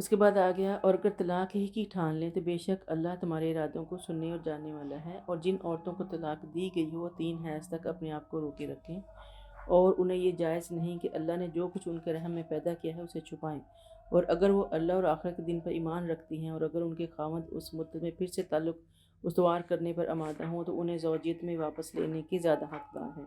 اس کے بعد آ گیا اور اگر طلاق ہی کی ٹھان لیں تو بے شک اللہ تمہارے ارادوں کو سننے اور جاننے والا ہے، اور جن عورتوں کو طلاق دی گئی ہو وہ 3 حیض تک اپنے آپ کو روکے رکھیں، اور انہیں یہ جائز نہیں کہ اللہ نے جو کچھ ان کے رحم میں پیدا کیا ہے اسے چھپائیں، اور اگر وہ اللہ اور آخرت کے دن پر ایمان رکھتی ہیں اور اگر ان کے خاوند اس مدت میں پھر سے تعلق استوار کرنے پر آمادہ ہوں تو انہیں زوجیت میں واپس لینے کی زیادہ حقدار ہے۔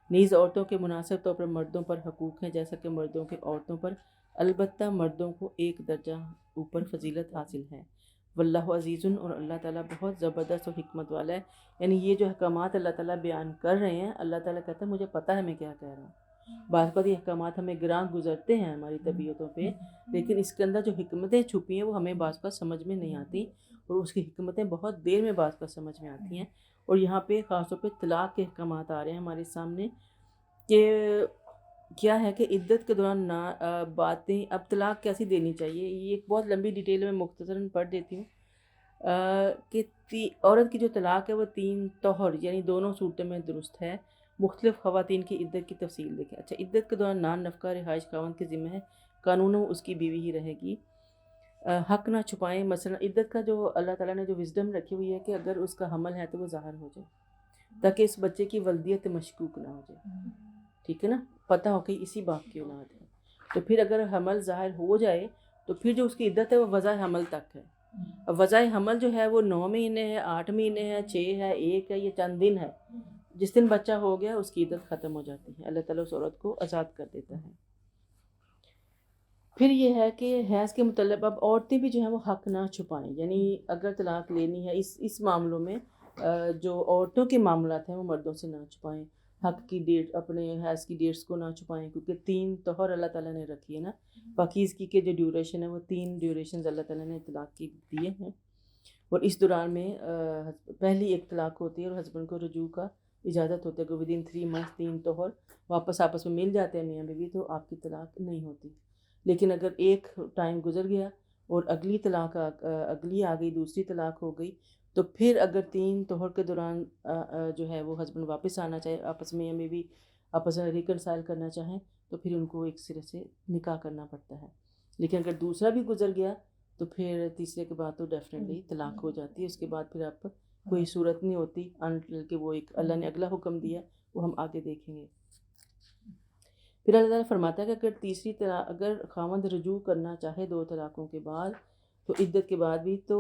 نیز عورتوں کے مناسب طور پر مردوں پر حقوق ہیں جیسا کہ مردوں کے عورتوں پر، البتہ مردوں کو ایک درجہ اوپر فضیلت حاصل ہے۔ واللہ عزیز، اور اللہ تعالیٰ بہت زبردست اور حکمت والا ہے۔ یعنی یہ جو احکامات اللہ تعالیٰ بیان کر رہے ہیں، اللہ تعالیٰ کہتا ہے مجھے پتہ ہے میں کیا کہہ رہا ہوں۔ بعض اوقات یہ احکامات ہمیں گراں گزرتے ہیں ہماری طبیعتوں پہ، لیکن اس کے اندر جو حکمتیں چھپی ہیں وہ ہمیں بعض اوقات سمجھ میں نہیں آتی، اور اس کی حکمتیں بہت دیر میں بعض اوقات سمجھ میں آتی ہیں۔ اور یہاں پہ خاص طور پہ طلاق کے احکامات آ رہے ہیں ہمارے سامنے کہ کیا ہے کہ عدت کے دوران باتیں، اب طلاق کیسی دینی چاہیے، یہ ایک بہت لمبی ڈیٹیل میں مختصراً پڑھ دیتی ہوں کہ عورت کی جو طلاق ہے وہ 3 طہر یعنی دونوں صورتوں میں درست ہے۔ مختلف خواتین کی عدت کی تفصیل دیکھیں۔ اچھا، عدت کے دوران نان نفقہ رہائش خاوند کے ذمہ ہے، قانوناً اس کی بیوی ہی رہے گی۔ حق نہ چھپائیں، مثلا عدت کا جو اللہ تعالیٰ نے جو وزڈم رکھی ہوئی ہے کہ اگر اس کا حمل ہے تو وہ ظاہر ہو جائے تاکہ اس بچے کی ولدیت مشکوک نہ ہو جائے، ٹھیک ہے نا، پتہ ہو کہ اسی باپ کی اولاد ہے۔ تو پھر اگر حمل ظاہر ہو جائے تو پھر جو اس کی عدت ہے وہ وضع حمل تک ہے۔ اب وضع حمل جو ہے وہ 9 مہینے ہے، 8 مہینے ہے، 6 ہے، 1 ہے، یہ چند دن ہے۔ جس دن بچہ ہو گیا اس کی عدت ختم ہو جاتی ہے، اللہ تعالیٰ اس عورت کو آزاد کر دیتا ہے۔ پھر یہ ہے کہ حیض کے متعلق اب عورتیں بھی جو ہیں وہ حق نہ چھپائیں، یعنی اگر طلاق لینی ہے اس معاملوں میں جو عورتوں کے معاملات ہیں وہ مردوں سے نہ چھپائیں۔ حق کی ڈیٹ، اپنے حیض کی ڈیٹس کو نہ چھپائیں، کیونکہ 3 طہر اللہ تعالیٰ نے رکھی ہے نا، پاکیزگی کے جو ڈیوریشن ہے وہ 3 ڈیوریشنز اللہ تعالیٰ نے طلاق کی دیے ہیں، اور اس دوران میں پہلی ایک طلاق ہوتی ہے اور ہسبینڈ کو رجوع کا اجازت ہوتا ہے کہ ودن 3 منتھ 3 طہر واپس آپس میں مل جاتے ہیں میاں بیوی تو آپ کی طلاق نہیں ہوتی۔ لیکن اگر ایک ٹائم گزر گیا اور اگلی طلاق اگلی آ گئی، دوسری طلاق ہو گئی، تو پھر اگر 3 طہر کے دوران جو ہے وہ ہسبینڈ واپس آنا چاہے، آپس میں میاں بیوی آپس میں ریکنسائل کرنا چاہیں تو پھر ان کو ایک سرے سے نکاح کرنا پڑتا ہے۔ لیکن اگر دوسرا بھی گزر گیا تو پھر تیسرے کے بعد تو ڈیفینیٹلی طلاق ہو جاتی ہے، اس کے بعد پھر آپ کوئی صورت نہیں ہوتی انٹل کہ وہ ایک اللہ نے اگلا حکم دیا وہ ہم آگے دیکھیں گے۔ پھر اللہ تعالیٰ فرماتا ہے کہ اگر تیسری طلاق، اگر خاوند رجوع کرنا چاہے 2 طلاقوں کے بعد تو عدت کے بعد بھی، تو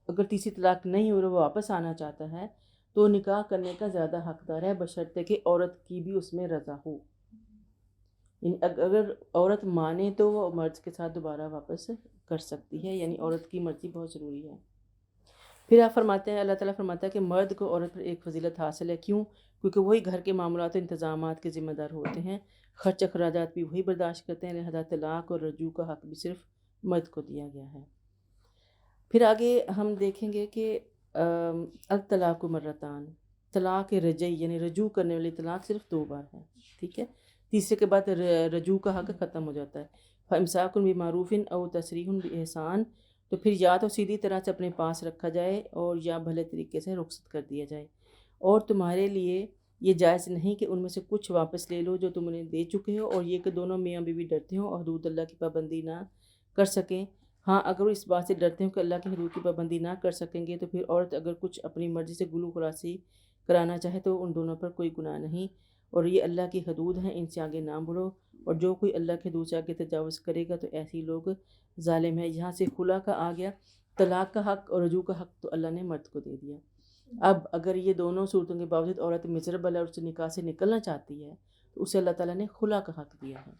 اگر تیسری طلاق نہیں ہو رہا وہ واپس آنا چاہتا ہے تو نکاح کرنے کا زیادہ حقدار ہے، بشرطے کہ عورت کی بھی اس میں رضا ہو۔ اگر عورت مانے تو وہ مرد کے ساتھ دوبارہ واپس کر سکتی ہے، یعنی عورت کی مرضی بہت ضروری ہے۔ پھر آپ فرماتے ہیں، اللہ تعالیٰ فرماتا ہے کہ مرد کو عورت پر ایک فضیلت حاصل ہے، کیوں؟ کیونکہ وہی گھر کے معاملات و انتظامات کے ذمہ دار ہوتے ہیں، خرچ اخراجات بھی وہی برداشت کرتے ہیں، لہذا طلاق اور رجوع کا حق بھی صرف مرد کو دیا گیا ہے۔ پھر آگے ہم دیکھیں گے کہ الطلاق مرتان، طلاق رجعی یعنی رجوع کرنے والی طلاق صرف 2 بار ہے، ٹھیک ہے، تیسرے کے بعد رجوع کا حق ختم ہو جاتا ہے۔ فَإِمْسَاكٌ بِمَعْرُوفٍ أَوْ تَسْرِيحٌ بِإِحْسَان، تو پھر یا تو سیدھی طرح سے اپنے پاس رکھا جائے اور یا بھلے طریقے سے رخصت کر دیا جائے، اور تمہارے لیے یہ جائز نہیں کہ ان میں سے کچھ واپس لے لو جو تم انہیں دے چکے ہو، اور یہ کہ دونوں میاں بیوی ڈرتے ہوں اور حدود اللہ کی پابندی نہ کر سکیں۔ ہاں، اگر وہ اس بات سے ڈرتے ہوں کہ اللہ کی حدود کی پابندی نہ کر سکیں گے تو پھر عورت اگر کچھ اپنی مرضی سے گلو خلاصی کرانا چاہے تو ان دونوں پر کوئی گناہ نہیں، اور یہ اللہ کی حدود ہیں، ان سے آگے نہ بڑھو، اور جو کوئی اللہ کے حدود سے آگے تجاوز کرے گا تو ایسے لوگ ظالم ہے۔ یہاں سے خلا کا آ گیا، طلاق کا حق اور رجوع کا حق تو اللہ نے مرد کو دے دیا۔ اب اگر یہ دونوں صورتوں کے باوجود عورت مزربل ہے اور اس نکاح سے نکلنا چاہتی ہے تو اسے اللہ تعالیٰ نے خلا کا حق دیا ہے۔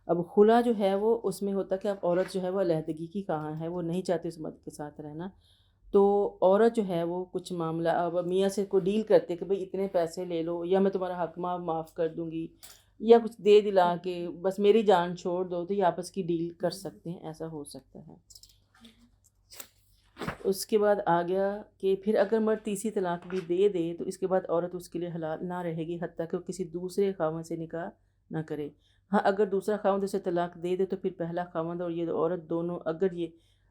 اب خلا جو ہے وہ اس میں ہوتا کہ اب عورت جو ہے وہ علیحدگی کی خواہاں ہے، وہ نہیں چاہتی اس مرد کے ساتھ رہنا، تو عورت جو ہے وہ کچھ معاملہ اب میاں سے کو ڈیل کرتے کہ بھئی اتنے پیسے لے لو، یا میں تمہارا حق معاف کر دوں گی، یا کچھ دے دلا کے بس میری جان چھوڑ دو، تو یہ آپس کی ڈیل کر سکتے ہیں، ایسا ہو سکتا ہے۔ اس کے بعد آ گیا کہ پھر اگر مرد تیسری طلاق بھی دے دے تو اس کے بعد عورت اس کے لیے حلال نہ رہے گی حتیٰ کہ وہ کسی دوسرے خاوند سے نکاح نہ کرے۔ ہاں، اگر دوسرا خاوند اسے طلاق دے دے تو پھر پہلا خاوند اور یہ عورت دونوں اگر یہ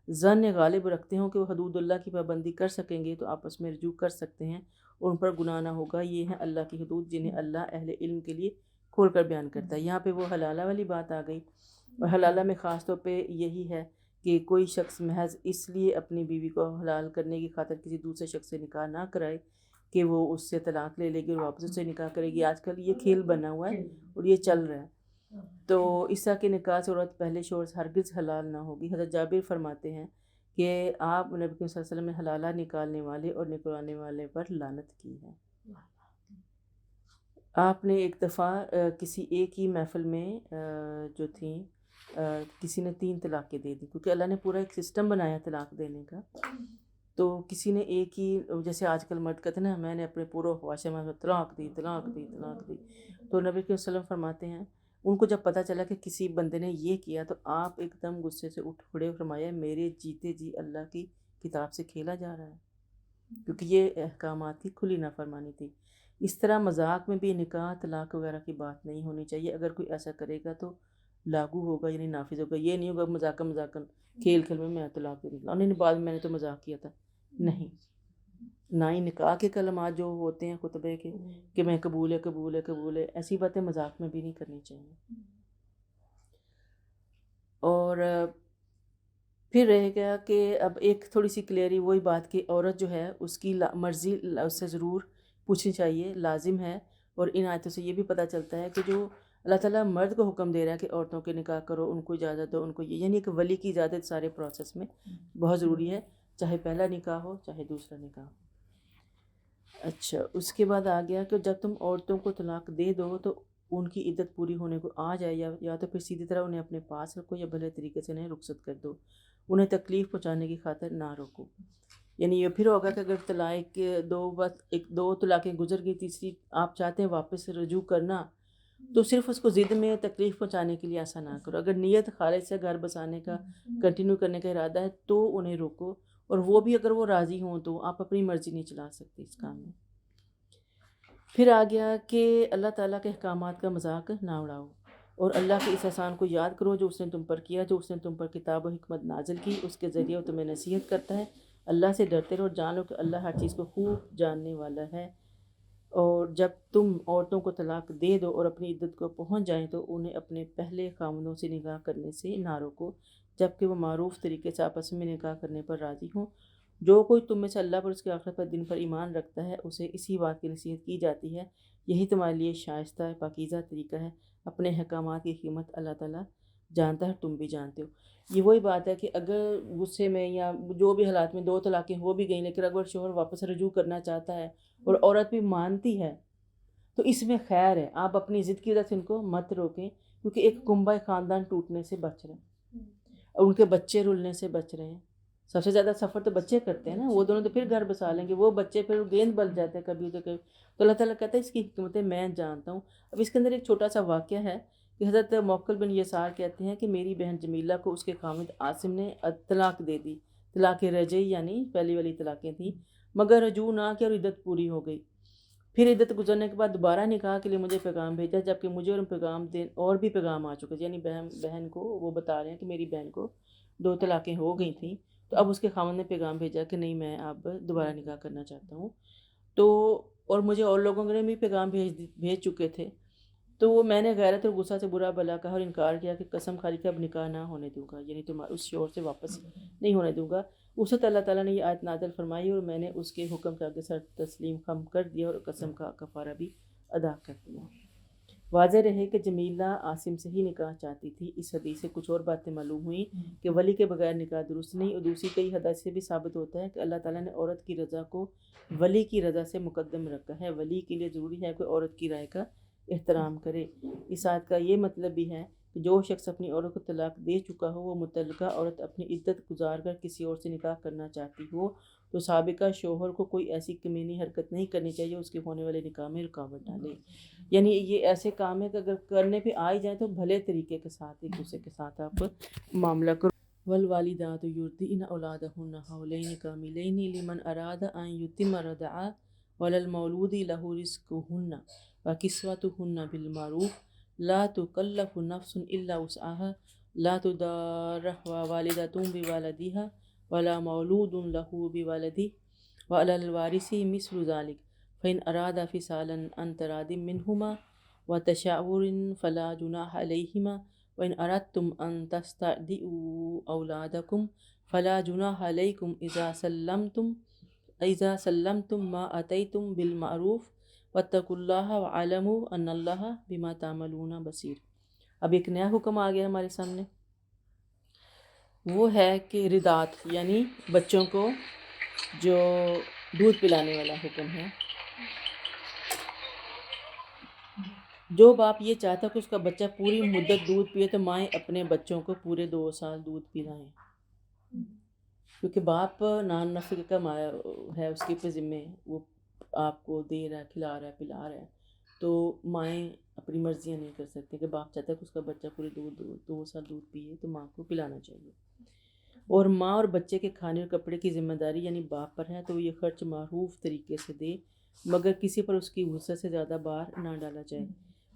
ظن غالب رکھتے ہوں کہ وہ حدود اللہ کی پابندی کر سکیں گے تو آپس میں رجوع کر سکتے ہیں اور ان پر گناہ نہ ہوگا۔ یہ ہیں اللہ کی حدود جنہیں اللہ اہل علم کے لیے کھول کر بیان کرتا ہے۔ یہاں پہ وہ حلالہ والی بات آ گئی، اور حلالہ میں خاص طور پہ یہی ہے کہ کوئی شخص محض اس لیے اپنی بیوی کو حلال کرنے کی خاطر کسی دوسرے شخص سے نکاح نہ کرائے کہ وہ اس سے طلاق لے گی اور واپس اس سے نکاح کرے گی. آج کل یہ کھیل بنا ہوا ہے اور یہ چل رہا ہے. تو اس طرح کے نکاح سے عورت پہلے شوہر سے ہرگز حلال نہ ہوگی. حضرت جابر فرماتے ہیں کہ آپ نبی کریم صلی اللہ علیہ وسلم نے حلالہ نکالنے والے اور نکلوانے والے پر لعنت کی ہے. آپ نے ایک دفعہ کسی ایک ہی محفل میں جو تھیں کسی نے 3 طلاقیں دے دی، کیونکہ اللہ نے پورا ایک سسٹم بنایا طلاق دینے کا. تو کسی نے ایک ہی، جیسے آج کل مرد کہتے ہیں نا میں نے اپنے پورے خواہش میں طلاق دی. تو نبی کے وسلم فرماتے ہیں ان کو جب پتہ چلا کہ کسی بندے نے یہ کیا تو آپ ایک دم غصے سے اٹھ کھڑے فرمایا میرے جیتے جی اللہ کی کتاب سے کھیلا جا رہا ہے، کیونکہ یہ احکامات کی کھلی نافرمانی تھی. اس طرح مذاق میں بھی نکاح طلاق وغیرہ کی بات نہیں ہونی چاہیے. اگر کوئی ایسا کرے گا تو لاگو ہوگا یعنی نافذ ہوگا. یہ نہیں ہوگا مذاکر کھیل میں طلاق دے دوں نہیں بعد میں نے تو مذاق کیا تھا. نہیں، نہ ہی نکاح کے کلمات جو ہوتے ہیں خطبے کے کہ میں قبول ہے، ایسی باتیں مذاق میں بھی نہیں کرنی چاہیے. اور پھر رہ گیا کہ اب ایک تھوڑی سی کلیئری وہی بات کہ عورت جو ہے اس کی مرضی اس سے ضرور پوچھنی چاہیے، لازم ہے. اور ان آیتوں سے یہ بھی پتہ چلتا ہے کہ جو اللہ تعالیٰ مرد کو حکم دے رہا ہے کہ عورتوں کے نکاح کرو، ان کو اجازت دو، ان کو یعنی کہ ولی کی اجازت سارے پروسیس میں بہت ضروری ہے، چاہے پہلا نکاح ہو چاہے دوسرا نکاح ہو. اچھا، اس کے بعد آ گیا کہ جب تم عورتوں کو طلاق دے دو تو ان کی عدت پوری ہونے کو آ جائے یا تو پھر سیدھی طرح انہیں اپنے پاس رکھو یا بھلے طریقے سے انہیں رخصت کر دو، انہیں تکلیف پہنچانے کی خاطر نہ روکو. یعنی یہ پھر ہوگا کہ اگر طلاق دو طلاقیں گزر گئی، تیسری آپ چاہتے ہیں واپس رجوع کرنا تو صرف اس کو ضد میں تکلیف پہنچانے کے لیے ایسا نہ کرو. اگر نیت خالص سے گھر بسانے کا کنٹینیو کرنے کا ارادہ ہے تو انہیں روکو، اور وہ بھی اگر وہ راضی ہوں تو آپ اپنی مرضی نہیں چلا سکتے اس کام میں. پھر آ گیا کہ اللہ تعالیٰ کے احکامات کا مذاق نہ اڑاؤ اور اللہ کے اس احسان کو یاد کرو جو اس نے تم پر کیا، جو اس نے تم پر کتاب و حکمت نازل کی، اس کے ذریعے وہ تمہیں نصیحت کرتا ہے. اللہ سے ڈرتے رہو اور جان لو کہ اللہ ہر چیز کو خوب جاننے والا ہے. اور جب تم عورتوں کو طلاق دے دو اور اپنی عدت کو پہنچ جائیں تو انہیں اپنے پہلے خاوندوں سے نکاح کرنے سے نہ روکو جبکہ وہ معروف طریقے سے آپس میں نکاح کرنے پر راضی ہوں. جو کوئی تم میں سے اللہ پر اس کے آخرت پر دن پر ایمان رکھتا ہے اسے اسی بات کی نصیحت کی جاتی ہے، یہی تمہارے لیے شائستہ پاکیزہ طریقہ ہے. اپنے احکامات کی قیمت اللہ تعالیٰ جانتا ہے، تم بھی جانتے ہو. یہ وہی بات ہے کہ اگر غصے میں یا جو بھی حالات میں 2 طلاقیں ہو بھی گئیں لیکن اگر شوہر واپس رجوع کرنا چاہتا ہے اور عورت بھی مانتی ہے تو اس میں خیر ہے. آپ اپنی ضد کی وجہ سے ان کو مت روکیں، کیونکہ ایک کنبہ خاندان ٹوٹنے سے بچ رہے ہیں اور ان کے بچے رلنے سے بچ رہے ہیں. سب سے زیادہ سفر تو بچے کرتے ہیں نا، وہ دونوں تو پھر گھر بسا لیں گے، وہ بچے پھر گیند بل جاتے ہیں کبھی تو کبھی. تو اللہ تعالیٰ کہتا ہے اس کی حکمتیں میں جانتا ہوں. اب اس کے اندر ایک چھوٹا سا واقعہ ہے کہ حضرت موکل بن یسار کہتے ہیں کہ میری بہن جمیلہ کو اس کے خاوند عاصم نے طلاق دے دی. طلاق رجعی یعنی پہلی والی طلاقیں تھیں، مگر رجوع نہ کیا اور عدت پوری ہو گئی. پھر عدت گزرنے کے بعد دوبارہ نکاح کے لیے مجھے پیغام بھیجا، جبکہ مجھے اور بھی پیغام آ چکے تھے. یعنی بہن کو وہ بتا رہے ہیں کہ میری بہن کو 2 طلاقیں ہو گئی تھیں تو اب اس کے خاوند نے پیغام بھیجا کہ نہیں میں اب دوبارہ نکاح کرنا چاہتا ہوں. تو اور مجھے اور لوگوں نے بھی پیغام بھیج چکے تھے. تو وہ میں نے غیرت اور غصہ سے برا بھلا کہا اور انکار کیا کہ قسم کھا لی کہ اب نکاح نہ ہونے دوں گا، یعنی تمہارا اس شوہر سے واپس نہیں ہونے دوں گا. اس وقت اللہ تعالیٰ نے یہ آیت نازل فرمائی اور میں نے اس کے حکم کے آگے سر تسلیم خم کر دیا اور قسم کا کفارہ بھی ادا کر دیا. واضح رہے کہ جمیلہ عاصم سے ہی نکاح چاہتی تھی. اس حدیث سے کچھ اور باتیں معلوم ہوئیں کہ ولی کے بغیر نکاح درست نہیں، اور دوسری کئی حدیث سے بھی ثابت ہوتا ہے کہ اللہ تعالیٰ نے عورت کی رضا کو ولی کی رضا سے مقدم رکھا ہے. ولی کے لیے ضروری ہے کہ عورت کی رائے کا احترام کرے. اس آیت کا یہ مطلب بھی ہے کہ جو شخص اپنی عورت کو طلاق دے چکا ہو، وہ متعلقہ عورت اپنی عدت گزار کر کسی اور سے نکاح کرنا چاہتی ہو تو سابقہ شوہر کو کوئی ایسی کمینی حرکت نہیں کرنی چاہیے اس کے ہونے والے نکاح میں رکاوٹ ڈالے. یعنی یہ ایسے کام ہے کہ اگر کرنے پہ آ ہی جائیں تو بھلے طریقے کے ساتھ ایک دوسرے کے ساتھ آپ معاملہ کرو. والوالدات یرضعن اولادہن حولین کاملین لمن اراد ان یتم الرضاعہ وللمولود لہ رزقہن وکسوتہن بالمعروف لا تکلف نفس الا وسعها لا تضار والدۃ بولدها ولا مولود لہ بولدہ وعلی الوارث مثل ذلک فإن أرادا فصالا عن تراض منهما وتشاور فلا جناح عليهما وَإِنْ أَرَدْتُمْ أَنْ تَسْتَرْضِعُوا أَوْلَادَكُمْ فَلَا جُنَاحَ عَلَيْكُمْ إِذَا سَلَّمْتُمْ مَا آتَيْتُمْ بِالْمَعْرُوفِ وَاتَّقُوا اللَّهَ وَاعْلَمُوا أَنَّ اللَّهَ بِمَا تَعْمَلُونَ بَصِيرٌ۔ اب ایک نیا حکم آ گیا ہمارے سامنے، وہ ہے کہ ردات یعنی بچوں کو جو دودھ پلانے والا حکم ہے۔ جو باپ یہ چاہتا ہے کہ اس کا بچہ پوری مدت دودھ پیے تو مائیں اپنے بچوں کو پورے 2 سال دودھ پلائیں، کیونکہ باپ نان نفع کا مایا ہے، اس کے اوپر ذمہ وہ آپ کو دے رہا ہے، کھلا رہا ہے، پلا رہا ہے، تو مائیں اپنی مرضیاں نہیں کر سکتی کہ باپ چاہتا ہے کہ اس کا بچہ پورے 2 سال دودھ پیے تو ماں کو پلانا چاہیے۔ اور ماں اور بچے کے کھانے اور کپڑے کی ذمہ داری یعنی باپ پر ہے، تو یہ خرچ معروف طریقے سے دے، مگر کسی پر اس کی وسعت سے زیادہ بار نہ ڈالا جائے،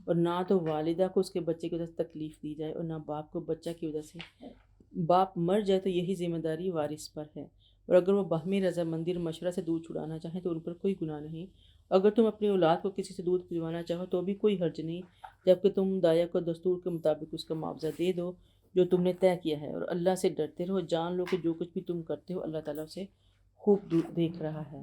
اور نہ تو والدہ کو اس کے بچے کی وجہ سے تکلیف دی جائے، اور نہ باپ کو بچہ کی وجہ سے۔ باپ مر جائے تو یہی ذمہ داری وارث پر ہے، اور اگر وہ باہمی رضامندی اور مشورہ سے دودھ چھڑانا چاہیں تو ان پر کوئی گناہ نہیں۔ اگر تم اپنی اولاد کو کسی سے دودھ پلوانا چاہو تو بھی کوئی حرج نہیں، جبکہ تم دایا کو دستور کے مطابق اس کا معاوضہ دے دو جو تم نے طے کیا ہے، اور اللہ سے ڈرتے رہو، جان لو کہ جو کچھ بھی تم کرتے ہو اللہ تعالیٰ اسے خوب دیکھ رہا ہے۔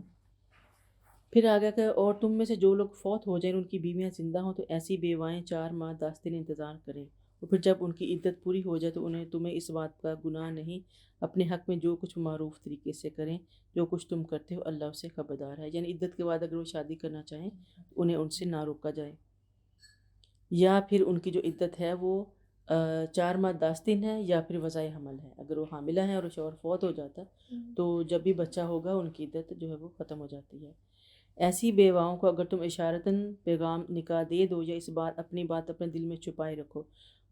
پھر آگے کہ اور تم میں سے جو لوگ فوت ہو جائیں ان کی بیویاں زندہ ہوں تو ایسی بیوائیں 4 ماہ 10 دن انتظار کریں، اور پھر جب ان کی عدت پوری ہو جائے تو تمہیں اس بات کا گناہ نہیں، اپنے حق میں جو کچھ معروف طریقے سے کریں، جو کچھ تم کرتے ہو اللہ اسے خبردار ہے۔ یعنی عدت کے بعد اگر وہ شادی کرنا چاہیں انہیں ان سے نہ روکا جائے، یا پھر ان کی جو عدت ہے وہ 4 ماہ 10 دن ہے، یا پھر وضع حمل ہے۔ اگر وہ حاملہ ہیں اور شوہر فوت ہو جاتا تو جب بھی بچہ ہوگا ان کی عدت جو ہے وہ ختم ہو جاتی ہے۔ ایسی بیواؤں کو اگر تم اشارتاً پیغام نکاح دے دو یا اس بات اپنی بات اپنے دل میں چھپائے رکھو،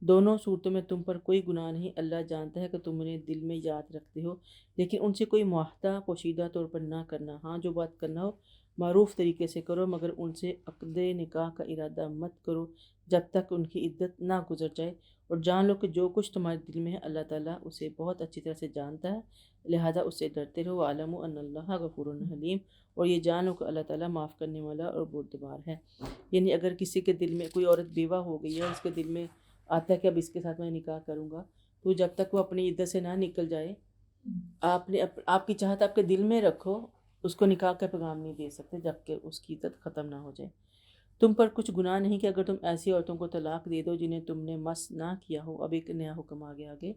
دونوں صورتوں میں تم پر کوئی گناہ نہیں، اللہ جانتا ہے کہ تم انہیں دل میں یاد رکھتے ہو، لیکن ان سے کوئی معاہدہ پوشیدہ طور پر نہ کرنا۔ ہاں جو بات کرنا ہو معروف طریقے سے کرو، مگر ان سے عقد نکاح کا ارادہ مت کرو جب تک ان کی عدت نہ گزر جائے، اور جان لو کہ جو کچھ تمہارے دل میں ہے اللہ تعالیٰ اسے بہت اچھی طرح سے جانتا ہے، لہذا اس سے ڈرتے رہو۔ وَاعْلَمُوا أَنَّ اللَّهَ غَفُورٌ حَلِيمٌ، اور یہ جانو کہ اللہ تعالیٰ معاف کرنے والا اور بردبار ہے۔ یعنی اگر کسی کے دل میں کوئی عورت بیوہ ہو گئی ہے، اس کے دل میں آتا ہے کہ اب اس کے ساتھ میں نکاح کروں گا، تو جب تک وہ اپنی عدت سے نہ نکل جائے، آپ کی چاہت آپ کے دل میں رکھو، اس کو نکاح کا پیغام نہیں دے سکتے جب کہ اس کی عدت ختم نہ ہو جائے۔ تم پر کچھ گناہ نہیں کہ اگر تم ایسی عورتوں کو طلاق دے دو جنہیں تم نے مس نہ کیا ہو۔ اب ایک نیا حکم آگے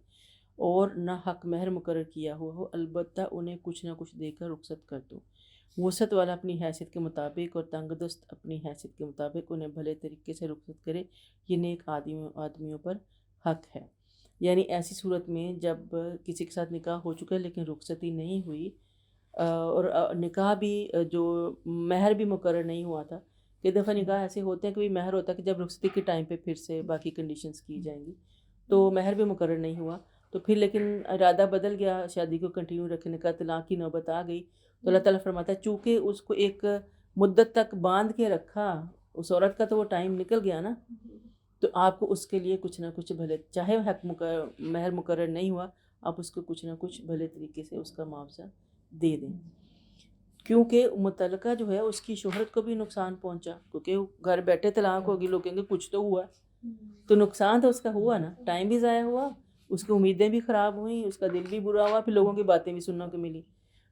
اور نہ حق مہر مقرر کیا ہوا ہو، البتہ انہیں کچھ نہ کچھ دے کر رخصت کر دو۔ وسعت والا اپنی حیثیت کے مطابق اور تنگ دست اپنی حیثیت کے مطابق انہیں بھلے طریقے سے رخصت کرے، یہ نیک آدمیوں پر حق ہے۔ یعنی ایسی صورت میں جب کسی کے ساتھ نکاح ہو چکا ہے لیکن رخصتی نہیں ہوئی، اور نکاح بھی جو مہر بھی مقرر نہیں ہوا تھا، کئی دفعہ نکاح ایسے ہوتے ہیں کہ مہر ہوتا ہے کہ جب رخصتی کے ٹائم پہ پھر سے باقی کنڈیشنز کی جائیں گی، تو مہر بھی مقرر نہیں ہوا، تو پھر لیکن ارادہ بدل گیا، شادی کو کنٹینیو رکھنے کا، طلاق کی نوبت آ گئی، تو اللہ تعالیٰ فرماتا ہے چونکہ اس کو ایک مدت تک باندھ کے رکھا، اس عورت کا تو وہ ٹائم نکل گیا نا، تو آپ کو اس کے لیے کچھ نہ کچھ بھلے، چاہے مہر مقرر نہیں ہوا، آپ اس کو کچھ نہ کچھ بھلے طریقے سے اس کا معاوضہ دے دیں، کیونکہ متعلقہ جو ہے اس کی شہرت کو بھی نقصان پہنچا، کیونکہ گھر بیٹھے طلاق ہوگی، لوگ کہیں گے کچھ تو ہوا، تو نقصان تو اس کا ہوا نا، ٹائم بھی ضائع ہوا، اس کی امیدیں بھی خراب ہوئیں، اس کا دل بھی برا ہوا، پھر لوگوں کی باتیں بھی سننے کو ملی،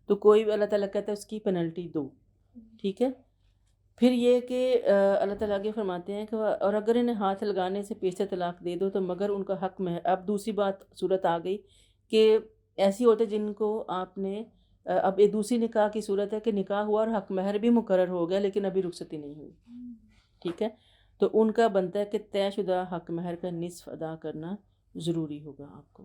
تو کوئی اللہ تعالیٰ کہتا ہے اس کی پینلٹی دو، ٹھیک ہے۔ پھر یہ کہ اللہ تعالیٰ آگے فرماتے ہیں کہ اور اگر انہیں ہاتھ لگانے سے پیچھے طلاق دے دو تو مگر ان کا حق میں، اب دوسری بات صورت آ گئی کہ ایسی عورتیں جن کو آپ نے، اب ایک دوسری نکاح کی صورت ہے کہ نکاح ہوا اور حق مہر بھی مقرر ہو گیا لیکن ابھی رخصتی نہیں ہوئی، ٹھیک ہے، تو ان کا بنتا ہے کہ طے شدہ حق مہر کا نصف ادا کرنا ضروری ہوگا آپ کو۔